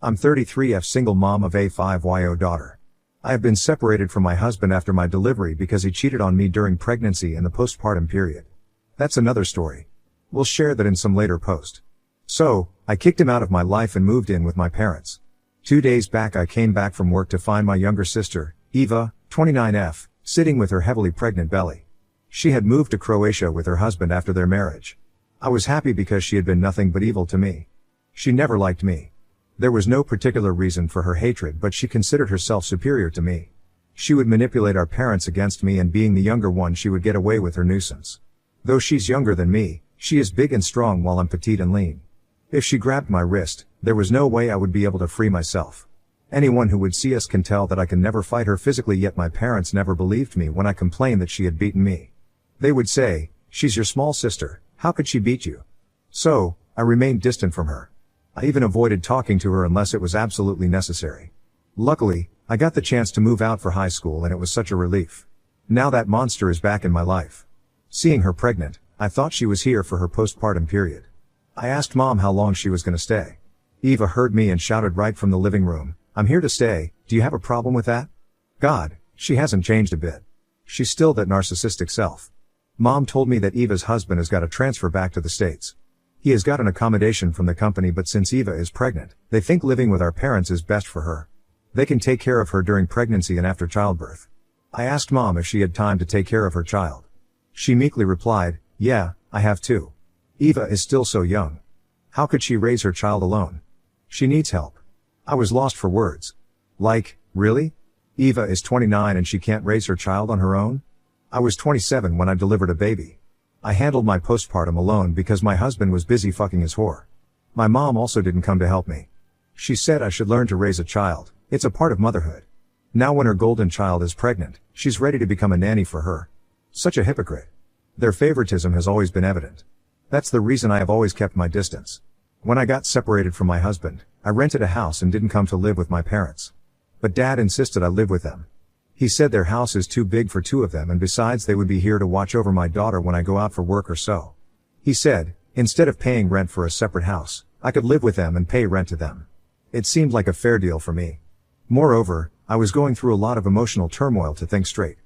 I'm 33F, single mom of a 5yo daughter. I have been separated from my husband after my delivery because he cheated on me during pregnancy and the postpartum period. That's another story. We'll share that in some later post. So, I kicked him out of my life and moved in with my parents. 2 days back I came back from work to find my younger sister, Eva, 29F, sitting with her heavily pregnant belly. She had moved to Croatia with her husband after their marriage. I was happy because she had been nothing but evil to me. She never liked me. There was no particular reason for her hatred, but she considered herself superior to me. She would manipulate our parents against me, and being the younger one she would get away with her nuisance. Though she's younger than me, she is big and strong while I'm petite and lean. If she grabbed my wrist, there was no way I would be able to free myself. Anyone who would see us can tell that I can never fight her physically, yet my parents never believed me when I complained that she had beaten me. They would say, "She's your small sister, how could she beat you?" So, I remained distant from her. I even avoided talking to her unless it was absolutely necessary. Luckily, I got the chance to move out for high school, and it was such a relief. Now that monster is back in my life. Seeing her pregnant, I thought she was here for her postpartum period. I asked Mom how long she was going to stay. Eva heard me and shouted right from the living room, "I'm here to stay, do you have a problem with that?" God, she hasn't changed a bit. She's still that narcissistic self. Mom told me that Eva's husband has got to transfer back to the States. He has got an accommodation from the company, but since Eva is pregnant, they think living with our parents is best for her. They can take care of her during pregnancy and after childbirth. I asked Mom if she had time to take care of her child. She meekly replied, "Yeah, I have too. Eva is still so young. How could she raise her child alone? She needs help." I was lost for words. Like, really? Eva is 29 and she can't raise her child on her own? I was 27 when I delivered a baby. I handled my postpartum alone because my husband was busy fucking his whore. My mom also didn't come to help me. She said I should learn to raise a child, it's a part of motherhood. Now when her golden child is pregnant, she's ready to become a nanny for her. Such a hypocrite. Their favoritism has always been evident. That's the reason I have always kept my distance. When I got separated from my husband, I rented a house and didn't come to live with my parents. But Dad insisted I live with them. He said their house is too big for two of them, and besides they would be here to watch over my daughter when I go out for work or so. He said, instead of paying rent for a separate house, I could live with them and pay rent to them. It seemed like a fair deal for me. Moreover, I was going through a lot of emotional turmoil to think straight.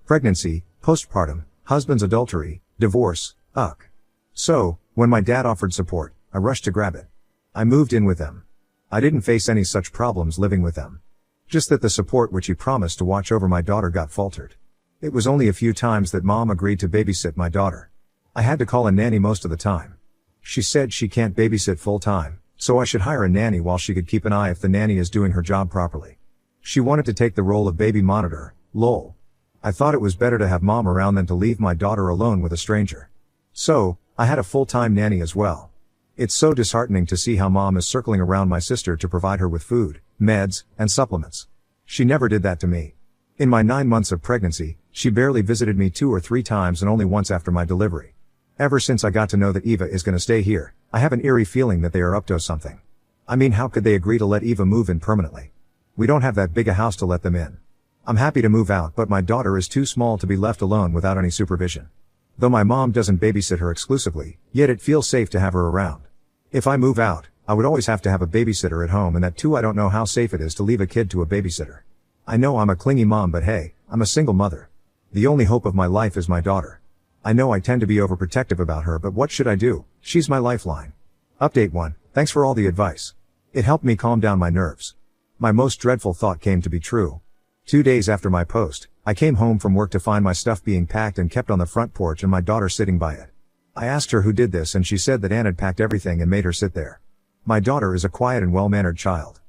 Pregnancy, postpartum, husband's adultery, divorce, ugh. So, when my dad offered support, I rushed to grab it. I moved in with them. I didn't face any such problems living with them. Just that the support which he promised to watch over my daughter got faltered. It was only a few times that Mom agreed to babysit my daughter. I had to call a nanny most of the time. She said she can't babysit full time, so I should hire a nanny while she could keep an eye if the nanny is doing her job properly. She wanted to take the role of baby monitor, lol. I thought it was better to have Mom around than to leave my daughter alone with a stranger. So, I had a full-time nanny as well. It's so disheartening to see how Mom is circling around my sister to provide her with food, meds, and supplements. She never did that to me. In my 9 months of pregnancy, she barely visited me 2 or 3 times, and only once after my delivery. Ever since I got to know that Eva is gonna stay here, I have an eerie feeling that they are up to something. I mean, how could they agree to let Eva move in permanently? We don't have that big a house to let them in. I'm happy to move out, but my daughter is too small to be left alone without any supervision. Though my mom doesn't babysit her exclusively, yet it feels safe to have her around. If I move out, I would always have to have a babysitter at home, and that too I don't know how safe it is to leave a kid to a babysitter. I know I'm a clingy mom, but hey, I'm a single mother. The only hope of my life is my daughter. I know I tend to be overprotective about her, but what should I do? She's my lifeline. Update 1. Thanks for all the advice. It helped me calm down my nerves. My most dreadful thought came to be true. 2 days after my post, I came home from work to find my stuff being packed and kept on the front porch and my daughter sitting by it. I asked her who did this, and she said that Ann had packed everything and made her sit there. My daughter is a quiet and well-mannered child.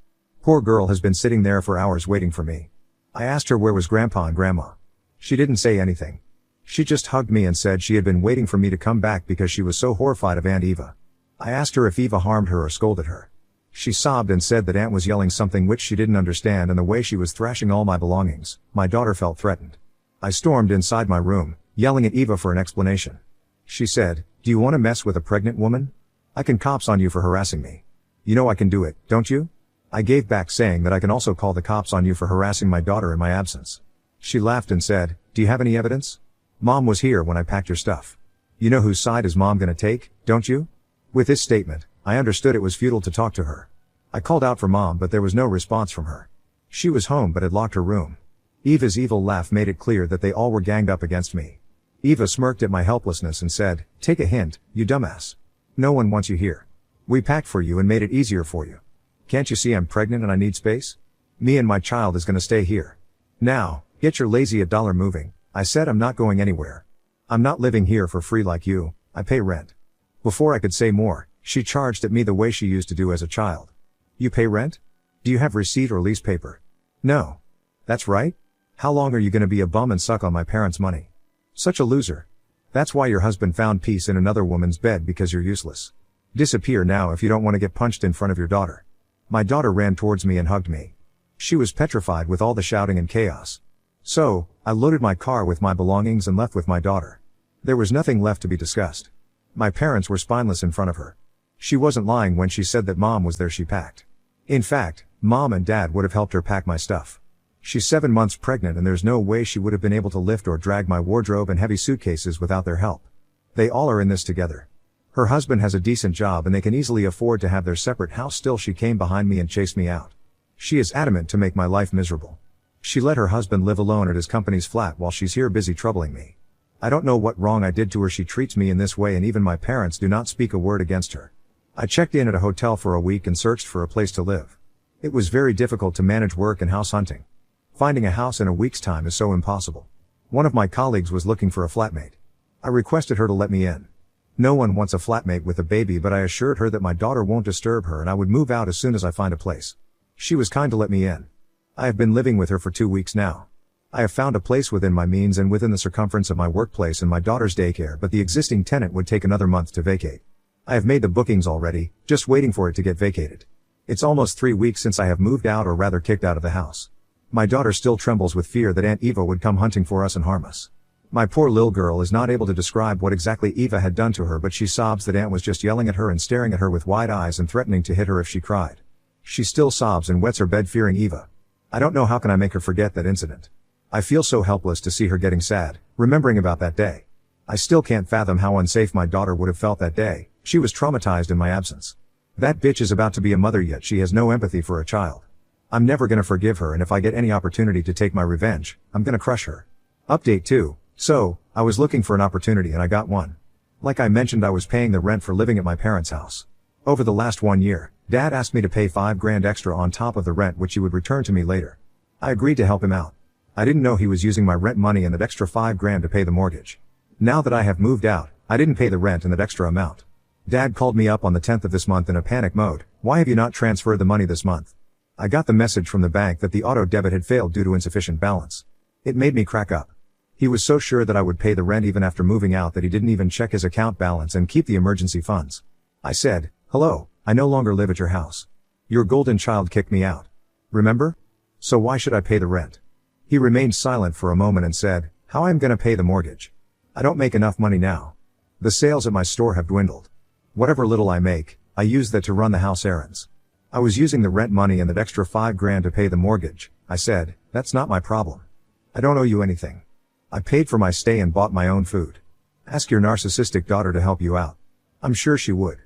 Poor girl has been sitting there for hours waiting for me. I asked her where was Grandpa and Grandma. She didn't say anything. She just hugged me and said she had been waiting for me to come back because she was so horrified of Aunt Eva. I asked her if Eva harmed her or scolded her. She sobbed and said that Aunt was yelling something which she didn't understand, and the way she was thrashing all my belongings, my daughter felt threatened. I stormed inside my room, yelling at Eva for an explanation. She said, "Do you want to mess with a pregnant woman? I can cops on you for harassing me. You know I can do it, don't you?" I gave back saying that I can also call the cops on you for harassing my daughter in my absence. She laughed and said, "Do you have any evidence? Mom was here when I packed your stuff. You know whose side is Mom gonna take, don't you?" With this statement, I understood it was futile to talk to her. I called out for Mom, but there was no response from her. She was home but had locked her room. Eva's evil laugh made it clear that they all were ganged up against me. Eva smirked at my helplessness and said, "Take a hint, you dumbass. No one wants you here. We packed for you and made it easier for you. Can't you see I'm pregnant and I need space? Me and my child is gonna stay here. Now, get your lazy $1 moving." I said, "I'm not going anywhere. I'm not living here for free like you, I pay rent." Before I could say more, she charged at me the way she used to do as a child. "You pay rent? Do you have receipt or lease paper?" "No." "That's right. How long are you gonna be a bum and suck on my parents' money? Such a loser. That's why your husband found peace in another woman's bed, because you're useless. Disappear now if you don't want to get punched in front of your daughter." My daughter ran towards me and hugged me. She was petrified with all the shouting and chaos. So, I loaded my car with my belongings and left with my daughter. There was nothing left to be discussed. My parents were spineless in front of her. She wasn't lying when she said that Mom was there. She packed. In fact, Mom and Dad would have helped her pack my stuff. She's 7 months pregnant and there's no way she would have been able to lift or drag my wardrobe and heavy suitcases without their help. They all are in this together. Her husband has a decent job and they can easily afford to have their separate house. Still, she came behind me and chased me out. She is adamant to make my life miserable. She let her husband live alone at his company's flat while she's here busy troubling me. I don't know what wrong I did to her. She treats me in this way, and even my parents do not speak a word against her. I checked in at a hotel for a week and searched for a place to live. It was very difficult to manage work and house hunting. Finding a house in a week's time is so impossible. One of my colleagues was looking for a flatmate. I requested her to let me in. No one wants a flatmate with a baby, but I assured her that my daughter won't disturb her and I would move out as soon as I find a place. She was kind to let me in. I have been living with her for 2 weeks now. I have found a place within my means and within the circumference of my workplace and my daughter's daycare, but the existing tenant would take another month to vacate. I have made the bookings already, just waiting for it to get vacated. It's almost 3 weeks since I have moved out, or rather kicked out of the house. My daughter still trembles with fear that Aunt Eva would come hunting for us and harm us. My poor little girl is not able to describe what exactly Eva had done to her, but she sobs that Aunt was just yelling at her and staring at her with wide eyes and threatening to hit her if she cried. She still sobs and wets her bed fearing Eva. I don't know how can I make her forget that incident. I feel so helpless to see her getting sad, remembering about that day. I still can't fathom how unsafe my daughter would have felt that day. She was traumatized in my absence. That bitch is about to be a mother, yet she has no empathy for a child. I'm never gonna forgive her, and if I get any opportunity to take my revenge, I'm gonna crush her. Update 2. So, I was looking for an opportunity and I got one. Like I mentioned, I was paying the rent for living at my parents' house. Over the last 1 year, Dad asked me to pay $5,000 extra on top of the rent, which he would return to me later. I agreed to help him out. I didn't know he was using my rent money and that extra $5,000 to pay the mortgage. Now that I have moved out, I didn't pay the rent and that extra amount. Dad called me up on the 10th of this month in a panic mode. "Why have you not transferred the money this month?" I got the message from the bank that the auto debit had failed due to insufficient balance. It made me crack up. He was so sure that I would pay the rent even after moving out that he didn't even check his account balance and keep the emergency funds. I said, "Hello, I no longer live at your house. Your golden child kicked me out. Remember? So why should I pay the rent?" He remained silent for a moment and said, "How I'm gonna pay the mortgage? I don't make enough money now. The sales at my store have dwindled. Whatever little I make, I use that to run the house errands. I was using the rent money and that extra $5,000 to pay the mortgage." I said, "That's not my problem. I don't owe you anything. I paid for my stay and bought my own food. Ask your narcissistic daughter to help you out. I'm sure she would."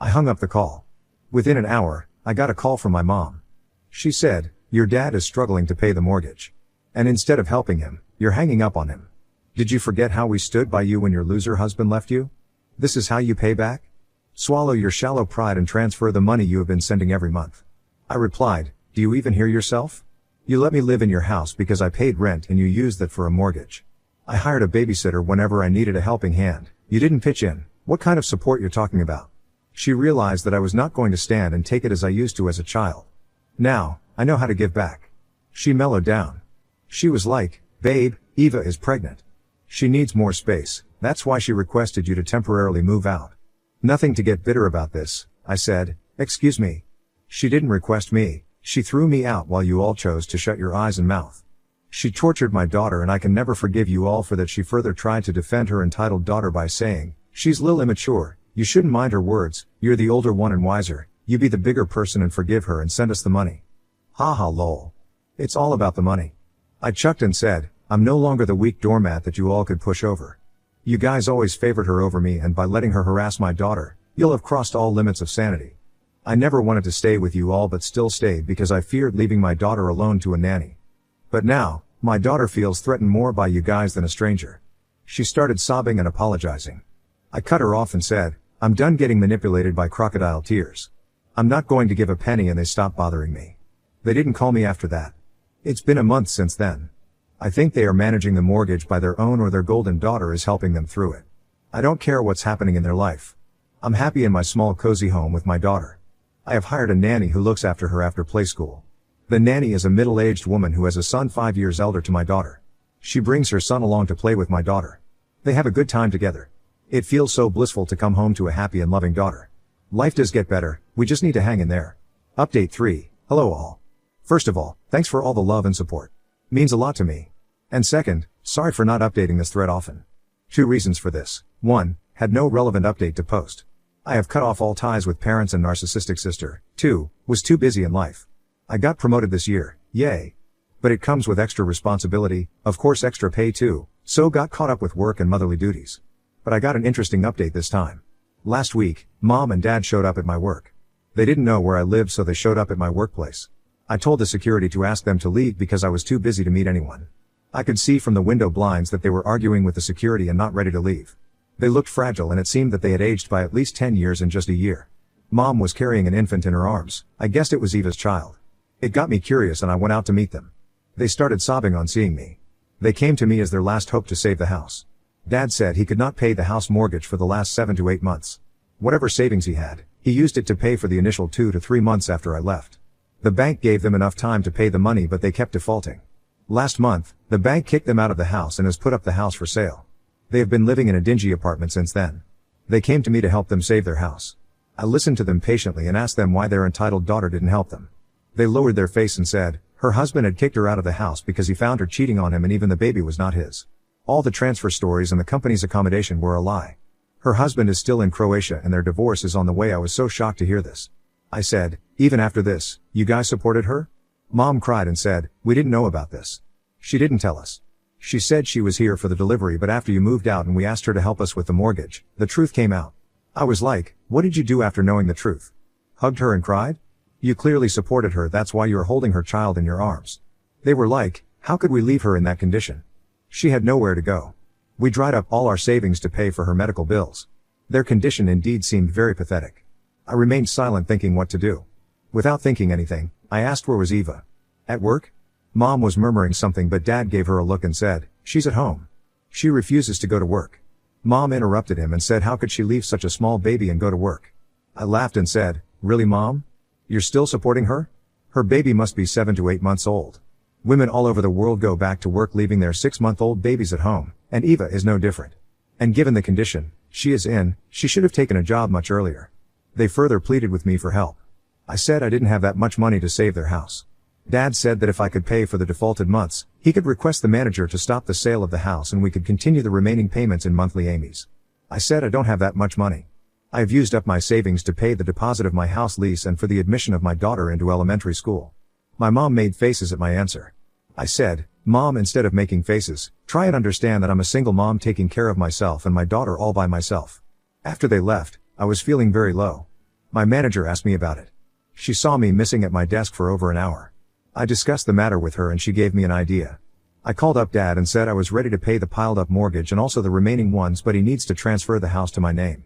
I hung up the call. Within an hour, I got a call from my mom. She said, "Your dad is struggling to pay the mortgage. And instead of helping him, you're hanging up on him. Did you forget how we stood by you when your loser husband left you? This is how you pay back? Swallow your shallow pride and transfer the money you have been sending every month." I replied, "Do you even hear yourself? You let me live in your house because I paid rent and you used that for a mortgage. I hired a babysitter whenever I needed a helping hand. You didn't pitch in. What kind of support you're talking about?" She realized that I was not going to stand and take it as I used to as a child. Now, I know how to give back. She mellowed down. She was like, "Babe, Eva is pregnant. She needs more space. That's why she requested you to temporarily move out." "Nothing to get bitter about this," I said. "Excuse me. She didn't request me. She threw me out while you all chose to shut your eyes and mouth. She tortured my daughter and I can never forgive you all for that." She further tried to defend her entitled daughter by saying, "She's lil immature. You shouldn't mind her words. You're the older one and wiser. You be the bigger person and forgive her and send us the money." Haha lol. It's all about the money. I chucked and said, "I'm no longer the weak doormat that you all could push over. You guys always favored her over me, and by letting her harass my daughter, you'll have crossed all limits of sanity. I never wanted to stay with you all but still stayed because I feared leaving my daughter alone to a nanny. But now, my daughter feels threatened more by you guys than a stranger. She started sobbing and apologizing. I cut her off and said, I'm done getting manipulated by crocodile tears. I'm not going to give a penny, and they stopped bothering me. They didn't call me after that. It's been a month since then. I think they are managing the mortgage by their own, or their golden daughter is helping them through it. I don't care what's happening in their life. I'm happy in my small cozy home with my daughter. I have hired a nanny who looks after her after play school. The nanny is a middle-aged woman who has a son 5 years elder to my daughter. She brings her son along to play with my daughter. They have a good time together. It feels so blissful to come home to a happy and loving daughter. Life does get better, we just need to hang in there. Update 3. Hello all. First of all, thanks for all the love and support. Means a lot to me. And second, sorry for not updating this thread often. 2 reasons for this. 1, had no relevant update to post. I have cut off all ties with parents and narcissistic sister. 2, was too busy in life. I got promoted this year, yay. But it comes with extra responsibility, of course extra pay too, so got caught up with work and motherly duties. But I got an interesting update this time. Last week, Mom and Dad showed up at my work. They didn't know where I lived, so they showed up at my workplace. I told the security to ask them to leave because I was too busy to meet anyone. I could see from the window blinds that they were arguing with the security and not ready to leave. They looked fragile, and it seemed that they had aged by at least 10 years in just a year. Mom was carrying an infant in her arms. I guessed it was Eva's child. It got me curious and I went out to meet them. They started sobbing on seeing me. They came to me as their last hope to save the house. Dad said he could not pay the house mortgage for the last 7 to 8 months. Whatever savings he had, he used it to pay for the initial 2 to 3 months after I left. The bank gave them enough time to pay the money, but they kept defaulting. Last month, the bank kicked them out of the house and has put up the house for sale. They have been living in a dingy apartment since then. They came to me to help them save their house. I listened to them patiently and asked them why their entitled daughter didn't help them. They lowered their face and said, her husband had kicked her out of the house because he found her cheating on him, and even the baby was not his. All the transfer stories and the company's accommodation were a lie. Her husband is still in Croatia and their divorce is on the way. I was so shocked to hear this. I said, even after this, you guys supported her? Mom cried and said, we didn't know about this. She didn't tell us. She said she was here for the delivery, but after you moved out and we asked her to help us with the mortgage, the truth came out. I was like, what did you do after knowing the truth? Hugged her and cried? You clearly supported her, that's why you're holding her child in your arms. They were like, how could we leave her in that condition? She had nowhere to go. We dried up all our savings to pay for her medical bills. Their condition indeed seemed very pathetic. I remained silent, thinking what to do. Without thinking anything, I asked where was Eva. At work? Mom was murmuring something, but Dad gave her a look and said, she's at home. She refuses to go to work. Mom interrupted him and said, how could she leave such a small baby and go to work? I laughed and said, really, Mom? You're still supporting her? Her baby must be 7 to 8 months old. Women all over the world go back to work leaving their 6-month-old babies at home, and Eva is no different. And given the condition she is in, she should have taken a job much earlier. They further pleaded with me for help. I said I didn't have that much money to save their house. Dad said that if I could pay for the defaulted months, he could request the manager to stop the sale of the house and we could continue the remaining payments in monthly Amy's. I said I don't have that much money. I have used up my savings to pay the deposit of my house lease and for the admission of my daughter into elementary school. My mom made faces at my answer. I said, Mom, instead of making faces, try and understand that I'm a single mom taking care of myself and my daughter all by myself. After they left, I was feeling very low. My manager asked me about it. She saw me missing at my desk for over an hour. I discussed the matter with her and she gave me an idea. I called up Dad and said I was ready to pay the piled up mortgage and also the remaining ones, but he needs to transfer the house to my name.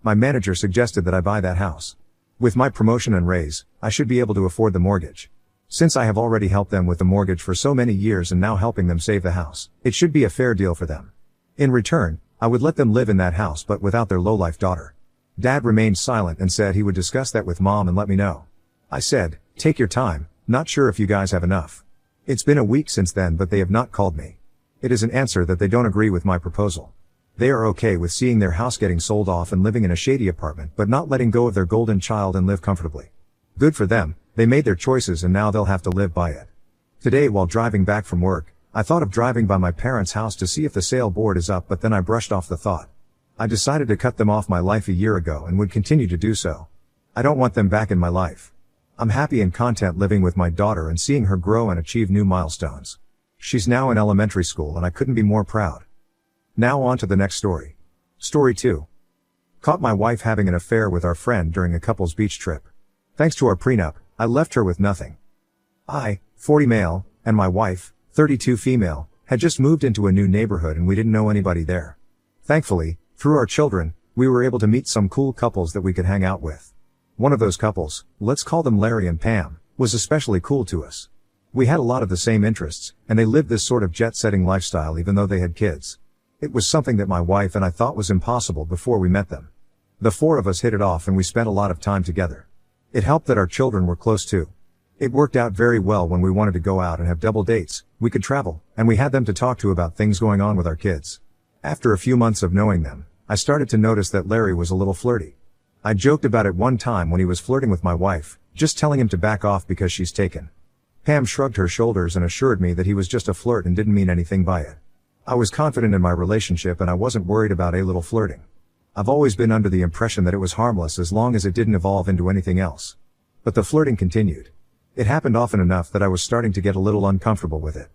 My manager suggested that I buy that house. With my promotion and raise, I should be able to afford the mortgage. Since I have already helped them with the mortgage for so many years and now helping them save the house, it should be a fair deal for them. In return, I would let them live in that house but without their lowlife daughter. Dad remained silent and said he would discuss that with Mom and let me know. I said, take your time, not sure if you guys have enough. It's been a week since then but they have not called me. It is an answer that they don't agree with my proposal. They are okay with seeing their house getting sold off and living in a shady apartment but not letting go of their golden child and live comfortably. Good for them, they made their choices and now they'll have to live by it. Today while driving back from work, I thought of driving by my parents' house to see if the sale board is up, but then I brushed off the thought. I decided to cut them off my life a year ago and would continue to do so. I don't want them back in my life. I'm happy and content living with my daughter and seeing her grow and achieve new milestones. She's now in elementary school and I couldn't be more proud. Now on to the next story. Story 2. Caught my wife having an affair with our friend during a couple's beach trip. Thanks to our prenup, I left her with nothing. I, 40 male, and my wife, 32 female, had just moved into a new neighborhood and we didn't know anybody there. Thankfully, through our children, we were able to meet some cool couples that we could hang out with. One of those couples, let's call them Larry and Pam, was especially cool to us. We had a lot of the same interests, and they lived this sort of jet-setting lifestyle even though they had kids. It was something that my wife and I thought was impossible before we met them. The four of us hit it off and we spent a lot of time together. It helped that our children were close too. It worked out very well when we wanted to go out and have double dates, we could travel, and we had them to talk to about things going on with our kids. After a few months of knowing them, I started to notice that Larry was a little flirty. I joked about it one time when he was flirting with my wife, just telling him to back off because she's taken. Pam shrugged her shoulders and assured me that he was just a flirt and didn't mean anything by it. I was confident in my relationship and I wasn't worried about a little flirting. I've always been under the impression that it was harmless as long as it didn't evolve into anything else. But the flirting continued. It happened often enough that I was starting to get a little uncomfortable with it.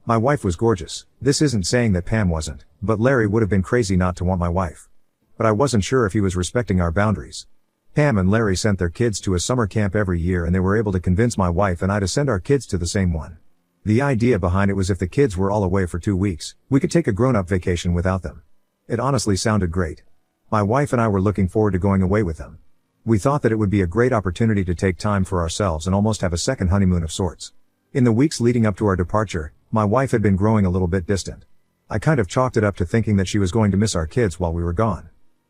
My wife was gorgeous. This isn't saying that Pam wasn't, but Larry would have been crazy not to want my wife. But I wasn't sure if he was respecting our boundaries. Pam and Larry sent their kids to a summer camp every year and they were able to convince my wife and I to send our kids to the same one. The idea behind it was if the kids were all away for 2 weeks, we could take a grown-up vacation without them. It honestly sounded great. My wife and I were looking forward to going away with them. We thought that it would be a great opportunity to take time for ourselves and almost have a second honeymoon of sorts. In the weeks leading up to our departure, my wife had been growing a little bit distant. I kind of chalked it up to thinking that she was going to miss our kids while we were gone.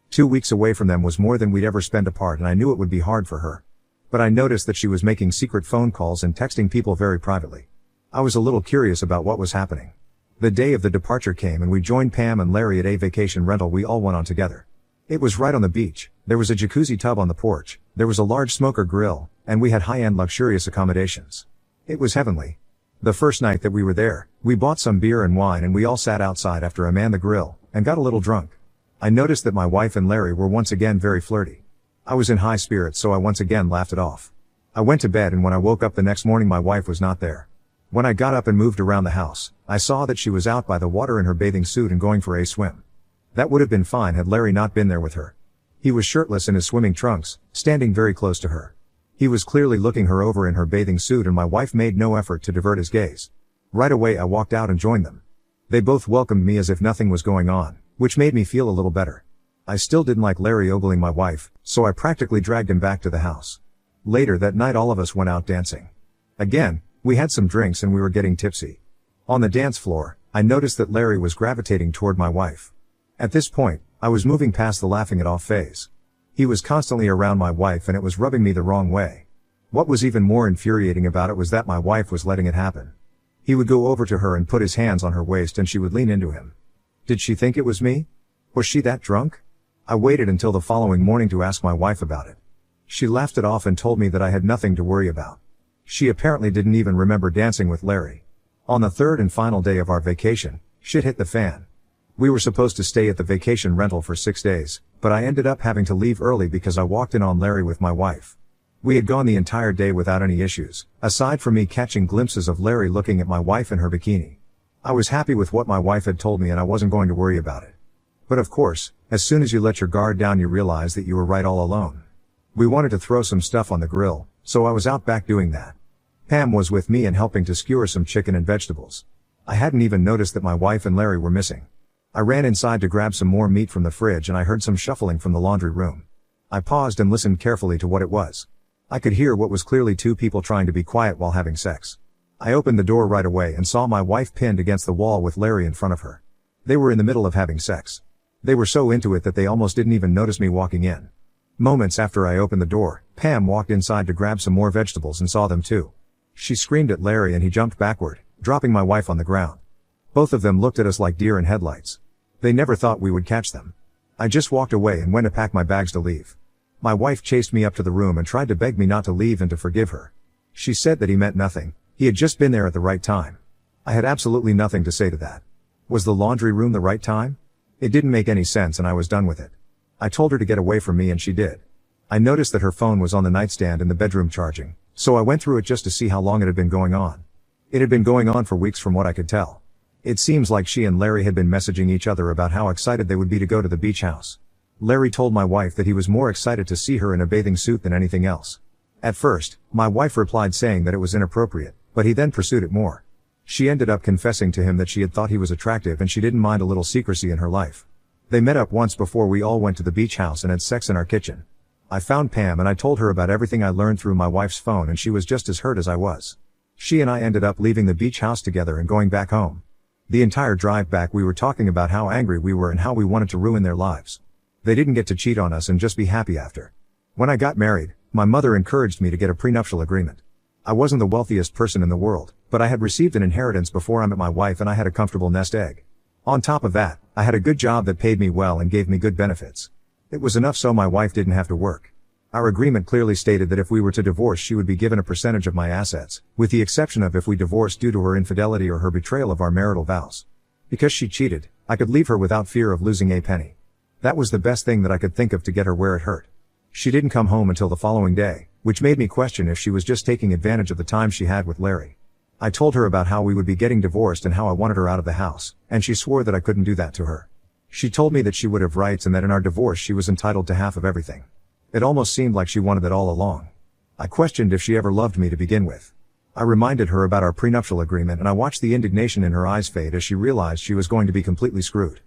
2 weeks away from them was more than we'd ever spent apart and I knew it would be hard for her. But I noticed that she was making secret phone calls and texting people very privately. I was a little curious about what was happening. The day of the departure came and we joined Pam and Larry at a vacation rental we all went on together. It was right on the beach, there was a jacuzzi tub on the porch, there was a large smoker grill, and we had high-end luxurious accommodations. It was heavenly. The first night that we were there, we bought some beer and wine and we all sat outside after I manned the grill, and got a little drunk. I noticed that my wife and Larry were once again very flirty. I was in high spirits so I once again laughed it off. I went to bed and when I woke up the next morning my wife was not there. When I got up and moved around the house, I saw that she was out by the water in her bathing suit and going for a swim. That would have been fine had Larry not been there with her. He was shirtless in his swimming trunks, standing very close to her. He was clearly looking her over in her bathing suit and my wife made no effort to divert his gaze. Right away I walked out and joined them. They both welcomed me as if nothing was going on, which made me feel a little better. I still didn't like Larry ogling my wife, so I practically dragged him back to the house. Later that night all of us went out dancing. Again, we had some drinks and we were getting tipsy. On the dance floor, I noticed that Larry was gravitating toward my wife. At this point, I was moving past the laughing it off phase. He was constantly around my wife and it was rubbing me the wrong way. What was even more infuriating about it was that my wife was letting it happen. He would go over to her and put his hands on her waist and she would lean into him. Did she think it was me? Was she that drunk? I waited until the following morning to ask my wife about it. She laughed it off and told me that I had nothing to worry about. She apparently didn't even remember dancing with Larry. On the third and final day of our vacation, shit hit the fan. We were supposed to stay at the vacation rental for 6 days, but I ended up having to leave early because I walked in on Larry with my wife. We had gone the entire day without any issues, aside from me catching glimpses of Larry looking at my wife in her bikini. I was happy with what my wife had told me and I wasn't going to worry about it. But of course, as soon as you let your guard down you realize that you were right all alone. We wanted to throw some stuff on the grill, so I was out back doing that. Pam was with me and helping to skewer some chicken and vegetables. I hadn't even noticed that my wife and Larry were missing. I ran inside to grab some more meat from the fridge and I heard some shuffling from the laundry room. I paused and listened carefully to what it was. I could hear what was clearly two people trying to be quiet while having sex. I opened the door right away and saw my wife pinned against the wall with Larry in front of her. They were in the middle of having sex. They were so into it that they almost didn't even notice me walking in. Moments after I opened the door, Pam walked inside to grab some more vegetables and saw them too. She screamed at Larry and he jumped backward, dropping my wife on the ground. Both of them looked at us like deer in headlights. They never thought we would catch them. I just walked away and went to pack my bags to leave. My wife chased me up to the room and tried to beg me not to leave and to forgive her. She said that he meant nothing. He had just been there at the right time. I had absolutely nothing to say to that. Was the laundry room the right time? It didn't make any sense and I was done with it. I told her to get away from me and she did. I noticed that her phone was on the nightstand in the bedroom charging, so I went through it just to see how long it had been going on. It had been going on for weeks from what I could tell. It seems like she and Larry had been messaging each other about how excited they would be to go to the beach house. Larry told my wife that he was more excited to see her in a bathing suit than anything else. At first, my wife replied saying that it was inappropriate, but he then pursued it more. She ended up confessing to him that she had thought he was attractive and she didn't mind a little secrecy in her life. They met up once before we all went to the beach house and had sex in our kitchen. I found Pam and I told her about everything I learned through my wife's phone, and she was just as hurt as I was. She and I ended up leaving the beach house together and going back home. The entire drive back we were talking about how angry we were and how we wanted to ruin their lives. They didn't get to cheat on us and just be happy after. When I got married, my mother encouraged me to get a prenuptial agreement. I wasn't the wealthiest person in the world, but I had received an inheritance before I met my wife and I had a comfortable nest egg. On top of that, I had a good job that paid me well and gave me good benefits. It was enough so my wife didn't have to work. Our agreement clearly stated that if we were to divorce she would be given a percentage of my assets, with the exception of if we divorced due to her infidelity or her betrayal of our marital vows. Because she cheated, I could leave her without fear of losing a penny. That was the best thing that I could think of to get her where it hurt. She didn't come home until the following day, which made me question if she was just taking advantage of the time she had with Larry. I told her about how we would be getting divorced and how I wanted her out of the house, and she swore that I couldn't do that to her. She told me that she would have rights and that in our divorce she was entitled to half of everything. It almost seemed like she wanted it all along. I questioned if she ever loved me to begin with. I reminded her about our prenuptial agreement and I watched the indignation in her eyes fade as she realized she was going to be completely screwed.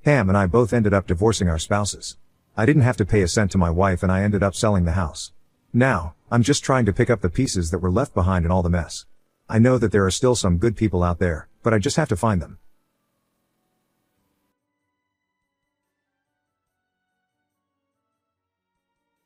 Pam and I both ended up divorcing our spouses. I didn't have to pay a cent to my wife and I ended up selling the house. Now, I'm just trying to pick up the pieces that were left behind in all the mess. I know that there are still some good people out there, but I just have to find them.